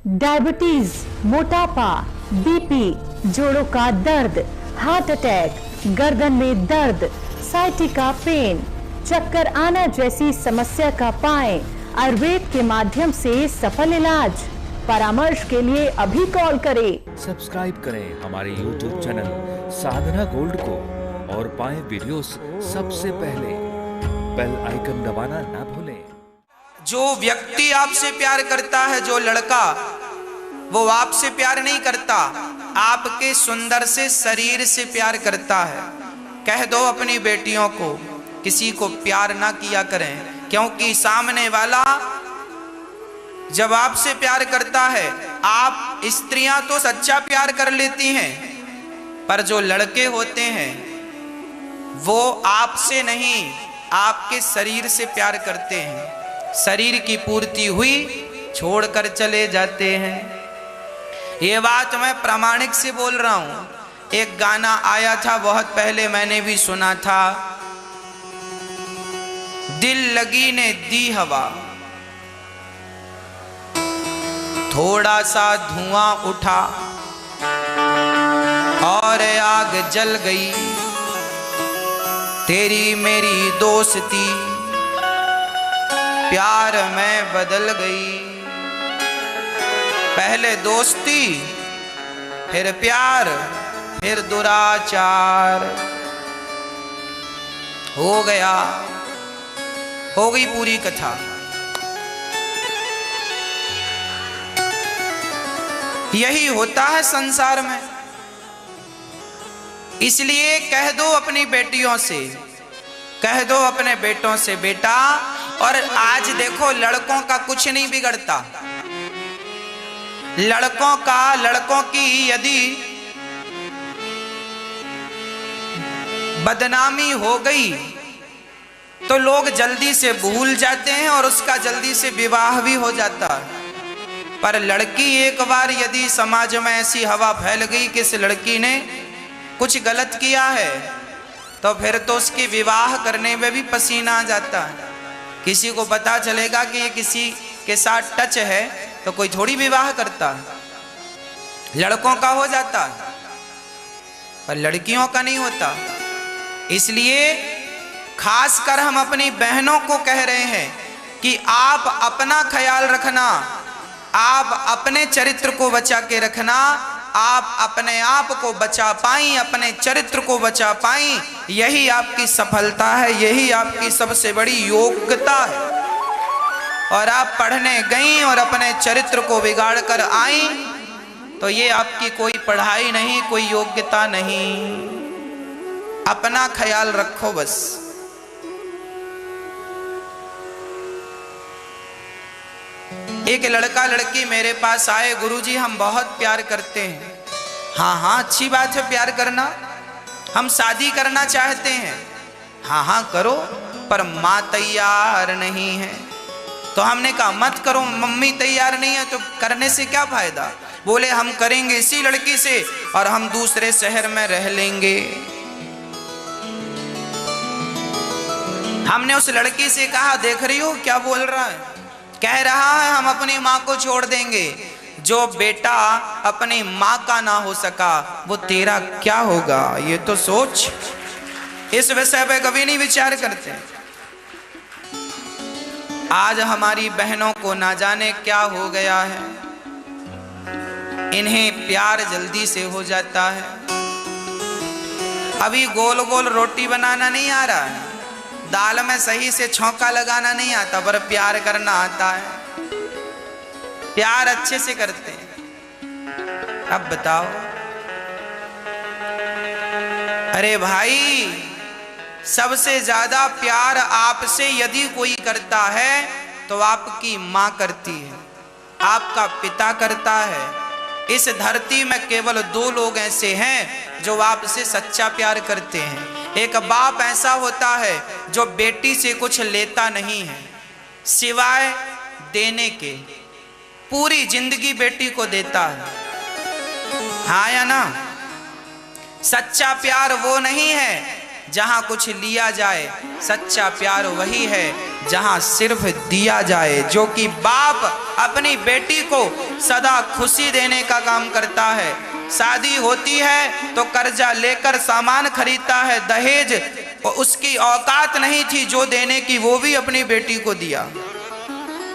Diabetes, मोटापा, BP, जोड़ों का दर्द, हार्ट अटैक, गर्दन में दर्द, साइटिका पेन, चक्कर आना जैसी समस्या का पाएं आयुर्वेद के माध्यम से सफल इलाज। परामर्श के लिए अभी कॉल करें। सब्सक्राइब करें हमारे YouTube चैनल साधना गोल्ड को और पाएं वीडियोस सबसे पहले। बेल आइकन दबाना ना भूलें। जो व्यक्ति आपसे प्यार करता है, जो लड़का, वो आपसे प्यार नहीं करता, आपके सुंदर से शरीर से प्यार करता है। कह दो अपनी बेटियों को किसी को प्यार ना किया करें, क्योंकि सामने वाला जब आपसे प्यार करता है, आप स्त्रियां तो सच्चा प्यार कर लेती हैं, पर जो लड़के होते हैं वो आपसे नहीं, आपके शरीर से प्यार करते हैं। शरीर की पूर्ति हुई, छोड़कर चले जाते हैं। ये बात मैं प्रामाणिक से बोल रहा हूं। एक गाना आया था बहुत पहले, मैंने भी सुना था, दिल लगी ने दी हवा, थोड़ा सा धुआं उठा और आग जल गई, तेरी मेरी दोस्ती प्यार में बदल गई। पहले दोस्ती, फिर प्यार, फिर दुराचार। हो गया, हो गई पूरी कथा। यही होता है संसार में। इसलिए कह दो अपनी बेटियों से, कह दो अपने बेटों से, बेटा। और आज देखो लड़कों का कुछ नहीं बिगड़ता। लड़कों की यदि बदनामी हो गई तो लोग जल्दी से भूल जाते हैं और उसका जल्दी से विवाह भी हो जाता है। पर लड़की एक बार यदि समाज में ऐसी हवा फैल गई कि इस लड़की ने कुछ गलत किया है, तो फिर तो उसकी विवाह करने में भी पसीना आ जाता है। किसी को पता चलेगा कि ये किसी के साथ टच है तो कोई थोड़ी विवाह करता है। लड़कों का हो जाता है पर लड़कियों का नहीं होता। इसलिए खासकर हम अपनी बहनों को कह रहे हैं कि आप अपना ख्याल रखना, आप अपने चरित्र को बचा के रखना। आप अपने आप को बचा पाई, अपने चरित्र को बचा पाई, यही आपकी सफलता है, यही आपकी सबसे बड़ी योग्यता है। और आप पढ़ने गई और अपने चरित्र को बिगाड़ कर आई तो ये आपकी कोई पढ़ाई नहीं, कोई योग्यता नहीं। अपना ख्याल रखो बस। एक लड़का लड़की मेरे पास आए, गुरुजी हम बहुत प्यार करते हैं। हाँ हाँ, अच्छी बात है प्यार करना, हम शादी करना चाहते हैं। हाँ हाँ करो, पर माँ तैयार नहीं है। तो हमने कहा मत करो, मम्मी तैयार नहीं है तो करने से क्या फायदा। बोले हम करेंगे इसी लड़की से और हम दूसरे शहर में रह लेंगे। हमने उस लड़की से कहा, देख रही हो क्या बोल रहा है, कह रहा है हम अपनी माँ को छोड़ देंगे। जो बेटा अपनी माँ का ना हो सका वो तेरा क्या होगा, ये तो सोच। इस विषय पे कभी नहीं विचार करते। आज हमारी बहनों को ना जाने क्या हो गया है, इन्हें प्यार जल्दी से हो जाता है। अभी गोल गोल रोटी बनाना नहीं आ रहा है, दाल में सही से छौंका लगाना नहीं आता, पर प्यार करना आता है। प्यार अच्छे से करते हैं। अब बताओ, अरे भाई सबसे ज्यादा प्यार आपसे यदि कोई करता है तो आपकी माँ करती है, आपका पिता करता है। इस धरती में केवल दो लोग ऐसे हैं जो आपसे सच्चा प्यार करते हैं। एक बाप ऐसा होता है जो बेटी से कुछ लेता नहीं है सिवाय देने के, पूरी जिंदगी बेटी को देता है। हाँ या ना? सच्चा प्यार वो नहीं है जहां कुछ लिया जाए, सच्चा प्यार वही है जहां सिर्फ दिया जाए। जो कि बाप अपनी बेटी को सदा खुशी देने का काम करता है। शादी होती है तो कर्जा लेकर सामान खरीदता है, दहेज उसकी औकात नहीं थी जो देने की, वो भी अपनी बेटी को दिया।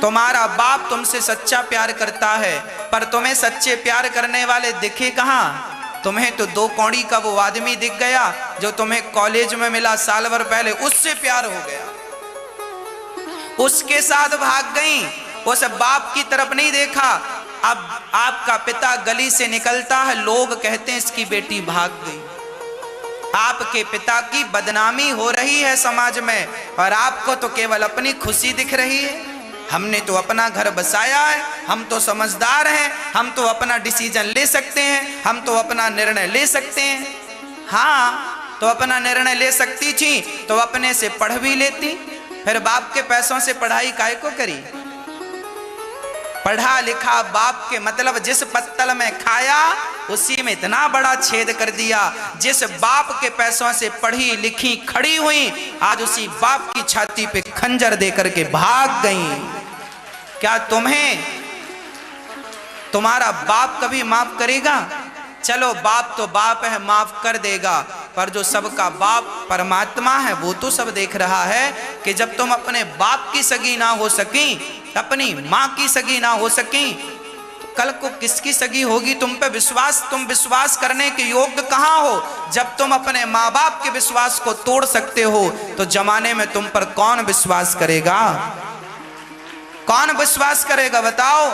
तुम्हारा बाप तुमसे सच्चा प्यार करता है, पर तुम्हें सच्चे प्यार करने वाले दिखे कहाँ? तुम्हें तो 2 कौड़ी का वो आदमी दिख गया जो तुम्हें कॉलेज में मिला साल भर पहले, उससे प्यार हो गया, उसके साथ भाग गई, उस बाप की तरफ नहीं देखा। अब आपका पिता गली से निकलता है, लोग कहते हैं इसकी बेटी भाग गई। आपके पिता की बदनामी हो रही है समाज में, और आपको तो केवल अपनी खुशी दिख रही है। हमने तो अपना घर बसाया है, हम तो समझदार हैं, हम तो अपना डिसीजन ले सकते हैं, हम तो अपना निर्णय ले सकते हैं। हाँ, तो अपना निर्णय ले सकती थी तो अपने से पढ़ भी लेती, फिर बाप के पैसों से पढ़ाई काहे को करी? पढ़ा लिखा बाप के मतलब जिस पत्तल में खाया उसी में इतना बड़ा छेद कर दिया। जिस बाप के पैसों से पढ़ी लिखी खड़ी हुई, आज उसी बाप की छाती पे खंजर देकर के भाग गई। क्या तुम्हें तुम्हारा बाप कभी माफ करेगा? चलो बाप तो बाप है, माफ कर देगा, पर जो सबका बाप परमात्मा है वो तो सब देख रहा है कि जब तुम अपने बाप की सगी ना हो सकी, अपनी माँ की सगी ना हो सकी, तो कल को किसकी सगी होगी? तुम पे विश्वास, तुम विश्वास करने के योग्य कहाँ हो? जब तुम अपने माँ बाप के विश्वास को तोड़ सकते हो तो जमाने में तुम पर कौन विश्वास करेगा? कौन विश्वास करेगा बताओ?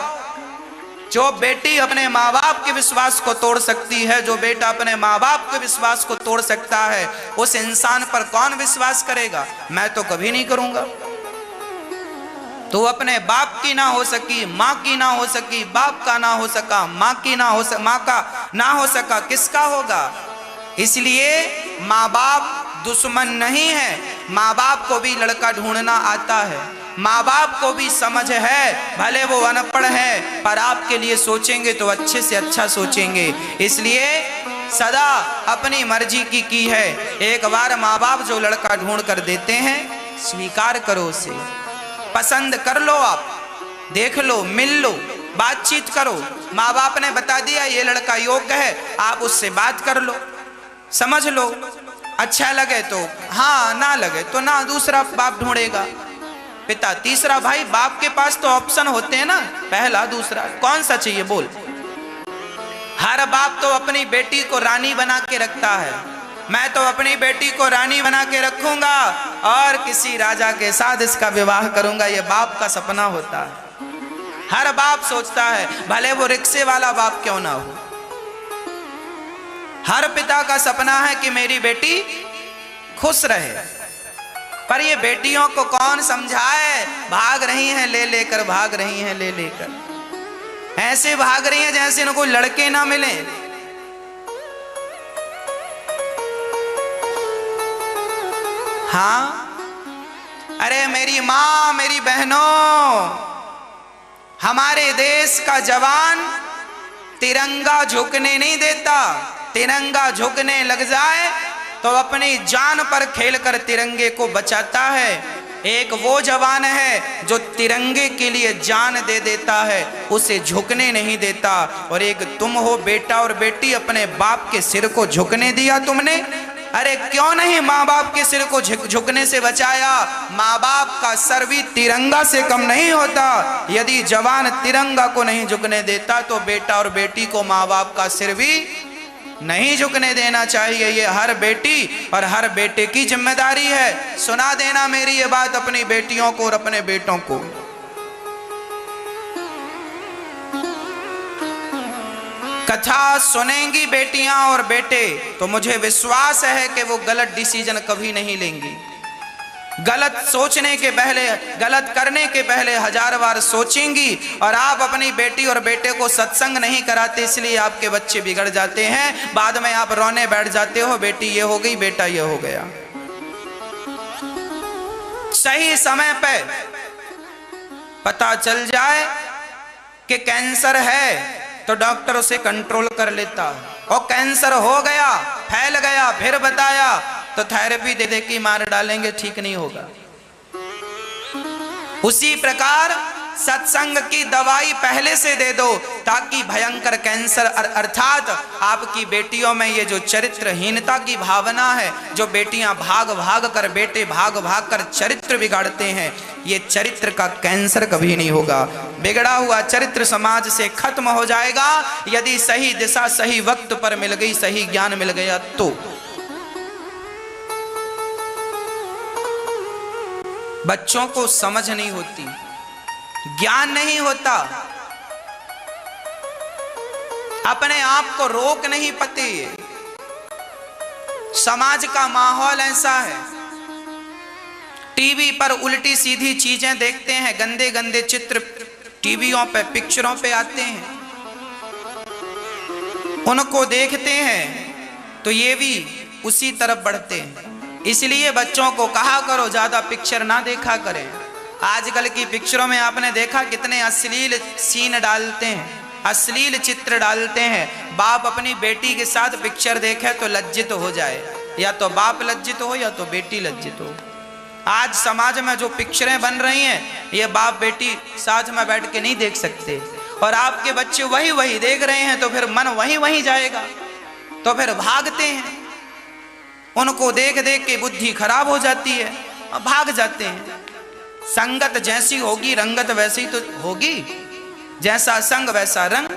जो बेटी अपने माँ बाप के विश्वास को तोड़ सकती है, जो बेटा अपने माँ बाप के विश्वास को तोड़ सकता है, उस इंसान पर कौन विश्वास करेगा? मैं तो कभी नहीं करूंगा। तो अपने बाप की ना हो सकी, माँ की ना हो सकी, बाप का ना हो सका, माँ की ना हो माँ का ना हो सका, किसका होगा? इसलिए माँ बाप दुश्मन नहीं है, माँ बाप को भी लड़का ढूंढना आता है, माँ बाप को भी समझ है, भले वो अनपढ़ है पर आपके लिए सोचेंगे तो अच्छे से अच्छा सोचेंगे। इसलिए सदा अपनी मर्जी की है। एक बार माँ बाप जो लड़का ढूंढ कर देते हैं, स्वीकार करो उसे, पसंद कर लो, आप देख लो, मिल लो, बातचीत करो। माँ बाप ने बता दिया ये लड़का योग्य है, आप उससे बात कर लो, समझ लो, अच्छा लगे तो हाँ, ना लगे तो ना, दूसरा बाप ढूंढेगा। पिता तीसरा भाई, बाप के पास तो ऑप्शन होते हैं ना, पहला दूसरा, कौन सा चाहिए बोल? हर बाप तो अपनी बेटी को रानी बना के रखता है, मैं तो अपनी बेटी को रानी बना के रखूंगा और किसी राजा के साथ इसका विवाह करूंगा, ये बाप का सपना होता है। हर बाप सोचता है, भले वो रिक्शे वाला बाप क्यों ना हो। हर पिता का सपना है कि मेरी बेटी खुश रहे, पर ये बेटियों को कौन समझाए? भाग रही हैं ले लेकर, भाग रही हैं ले लेकर, ऐसे भाग रही हैं जैसे इनको लड़के ना मिले। हाँ, अरे मेरी माँ, मेरी बहनों, हमारे देश का जवान तिरंगा झुकने नहीं देता। तिरंगा झुकने लग जाए तो अपनी जान पर खेलकर तिरंगे को बचाता है। एक वो जवान है जो तिरंगे के लिए जान दे देता है, उसे झुकने नहीं देता। और एक तुम हो बेटा और बेटी, अपने बाप के सिर को झुकने दिया तुमने? अरे क्यों नहीं माँ बाप के सिर को झुकने से बचाया? माँ बाप का सर भी तिरंगा से कम नहीं होता। यदि जवान तिरंगा को नहीं झुकने देता तो बेटा और बेटी को माँ बाप का सिर भी नहीं झुकने देना चाहिए। ये हर बेटी और हर बेटे की जिम्मेदारी है। सुना देना मेरी ये बात अपनी बेटियों को और अपने बेटों को। कथा सुनेंगी बेटियां और बेटे तो मुझे विश्वास है कि वो गलत डिसीजन कभी नहीं लेंगी। गलत सोचने के पहले, गलत करने के पहले 1000 बार सोचेंगी। और आप अपनी बेटी और बेटे को सत्संग नहीं कराते, इसलिए आपके बच्चे बिगड़ जाते हैं। बाद में आप रोने बैठ जाते हो, बेटी ये हो गई, बेटा ये हो गया। सही समय पे पता चल जाए कि कैंसर है तो डॉक्टर उसे कंट्रोल कर लेता, और कैंसर हो गया, फैल गया, फिर बताया तो थेरेपी दे दे के मार डालेंगे, ठीक नहीं होगा। उसी प्रकार सत्संग की दवाई पहले से दे दो, ताकि भयंकर कैंसर अर्थात आपकी बेटियों में ये जो चरित्रहीनता की भावना है, जो बेटियां भाग भाग कर, बेटे भाग भाग कर चरित्र बिगाड़ते हैं, ये चरित्र का कैंसर कभी नहीं होगा। बिगड़ा हुआ चरित्र समाज से खत्म हो जाएगा यदि सही दिशा सही वक्त पर मिल गई, सही ज्ञान मिल गया तो। बच्चों को समझ नहीं होती, ज्ञान नहीं होता, अपने आप को रोक नहीं पाते। समाज का माहौल ऐसा है, टीवी पर उल्टी सीधी चीजें देखते हैं, गंदे गंदे चित्र टीवियों पे पिक्चरों पे आते हैं, उनको देखते हैं तो ये भी उसी तरफ बढ़ते हैं। इसलिए बच्चों को कहा करो ज्यादा पिक्चर ना देखा करें। आजकल की पिक्चरों में आपने देखा कितने अश्लील सीन डालते हैं, अश्लील चित्र डालते हैं। बाप अपनी बेटी के साथ पिक्चर देखे तो लज्जित हो जाए, या तो बाप लज्जित हो या तो बेटी लज्जित हो। आज समाज में जो पिक्चरें बन रही हैं, ये बाप बेटी साथ में बैठ के नहीं देख सकते, और आपके बच्चे वही वही देख रहे हैं, तो फिर मन वही वही जाएगा, तो फिर भागते हैं। उनको देख देख के बुद्धि खराब हो जाती है, भाग जाते हैं। संगत जैसी होगी रंगत वैसी तो होगी, जैसा संग वैसा रंग।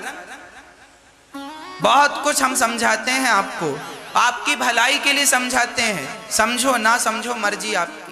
बहुत कुछ हम समझाते हैं आपको, आपकी भलाई के लिए समझाते हैं, समझो ना समझो मर्जी आपकी।